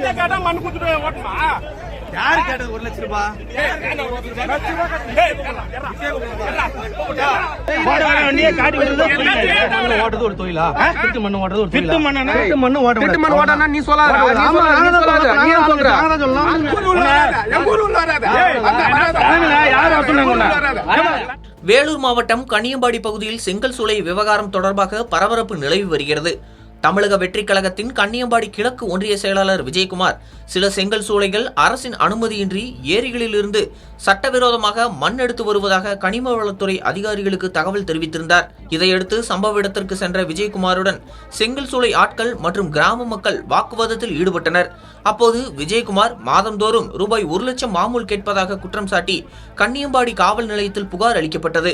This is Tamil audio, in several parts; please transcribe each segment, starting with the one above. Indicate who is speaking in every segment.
Speaker 1: கேட்டா மண்ணு குடுத்துட்டு ஓட்டுமா?
Speaker 2: யாரு கேட்டது 1 லட்சம் ரூபாய்? ஓட்டுறது ஒரு தொழிலா? திட்டு மண்ணு ஓட்டுறது ஒரு தொழிலா? திட்டு மண்ணு ஓட்டனா நீ சொல்லாத.
Speaker 3: வேலூர் மாவட்டம் கன்னியம்பாடி பகுதியில் செங்கல் சூளை விவகாரம் தொடர்பாக பரபரப்பு நிலவி வருகிறது. தமிழக வெற்றி கழகத்தின் கன்னியம்பாடி கிழக்கு ஒன்றிய செயலாளர் விஜயகுமார் சில செங்கல் சூளைகள் அரசின் அனுமதியின்றி ஏரிகளிலிருந்து சட்டவிரோதமாக மண் எடுத்து வருவதாக கனிம வளத்துறை அதிகாரிகளுக்கு தகவல் தெரிவித்திருந்தார். இதையடுத்து சம்பவ இடத்திற்கு சென்ற விஜயகுமாருடன் செங்கல் சூளை ஆட்கள் மற்றும் கிராம மக்கள் வாக்குவாதத்தில் ஈடுபட்டனர். அப்போது விஜயகுமார் மாதந்தோறும் ரூபாய் 1 லட்சம் மாமூல் கேட்பதாக குற்றம் சாட்டி கன்னியம்பாடி காவல் நிலையத்தில் புகார் அளிக்கப்பட்டது.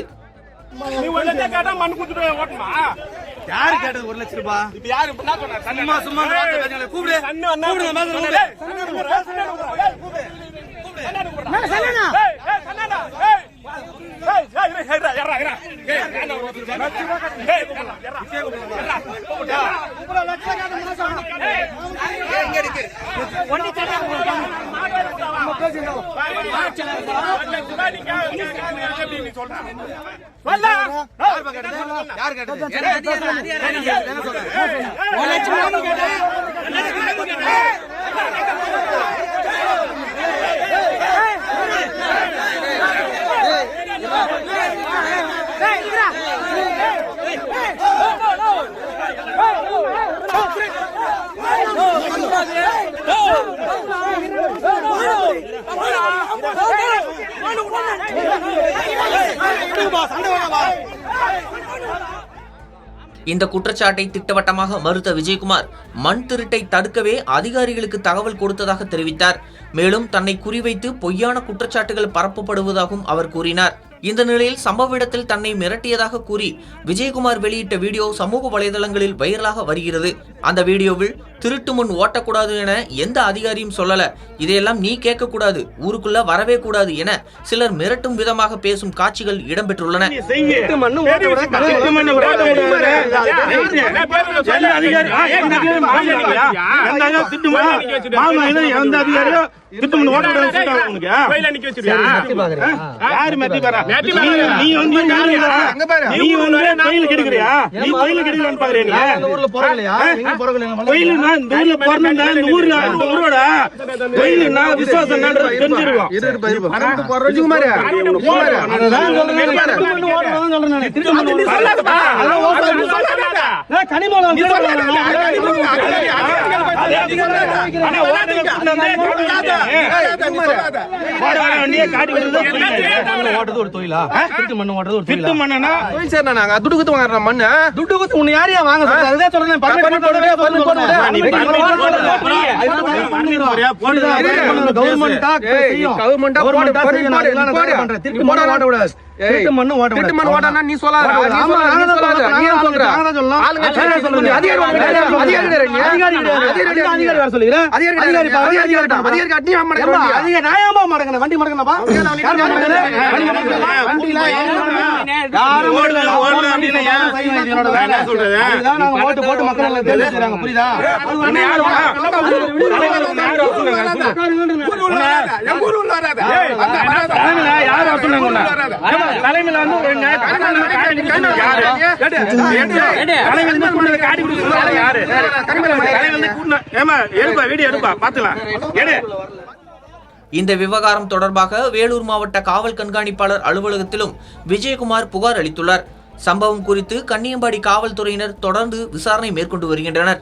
Speaker 2: யாரு கேட்டது 1 லட்சம் ரூபாய்?
Speaker 1: இது யாரு இப்ப என்ன சொன்னா?
Speaker 2: சும்மா கூப்பிடு. யார் கேட்டது?
Speaker 3: இந்த குற்றச்சாட்டை திட்டவட்டமாக மறுத்த விஜயகுமார் மண் திருட்டை தடுக்கவே அதிகாரிகளுக்கு தகவல் கொடுத்ததாக தெரிவித்தார். மேலும் தன்னை குறிவைத்து பொய்யான குற்றச்சாட்டுகள் பரப்பப்படுவதாகவும் அவர் கூறினார். இந்த நிலையில் சம்பவ இடத்தில் தன்னை மிரட்டியதாக கூறி விஜயகுமார் வெளியிட்ட வீடியோ சமூக வலைதளங்களில் வைரலாக வருகிறது. அந்த வீடியோவில் திருட்டு மண் ஓட்டக்கூடாது என எந்த அதிகாரியும் சொல்லல, இதையெல்லாம் நீ கேட்க கூடாது, ஊருக்குள்ள வரவே கூடாது என சிலர் மிரட்டும் விதமாக பேசும் காட்சிகள் இடம்பெற்றுள்ளன.
Speaker 2: ஓட்டுறது ஒரு தொழிலா? திட்டு மண்ணு ஓட்டுறது ஒரு தொழிலா? துட்டு குத்து வாங்குற மண்ணு துட்டு குத்து உன்னை யாரையா வாங்க சொல்றது? அதுதான் சொல்றேன். திட்டு மண்ணு ஓட்டனா நீ சொல்லாத. வண்டி மடக்கணப்பா ஓட்டு போட்டு மக்கள் தெரிஞ்சுக்கிறாங்க. புரியுதா? யாரு தலைமையில வந்து
Speaker 3: இந்த விவகாரம் தொடர்பாக வேலூர் மாவட்ட காவல் கண்காணிப்பாளர் அலுவலகத்திலும் விஜயகுமார் புகார் அளித்துள்ளார். சம்பவம் குறித்து கன்னியம்பாடி காவல்துறையினர் தொடர்ந்து விசாரணை மேற்கொண்டு வருகின்றனர்.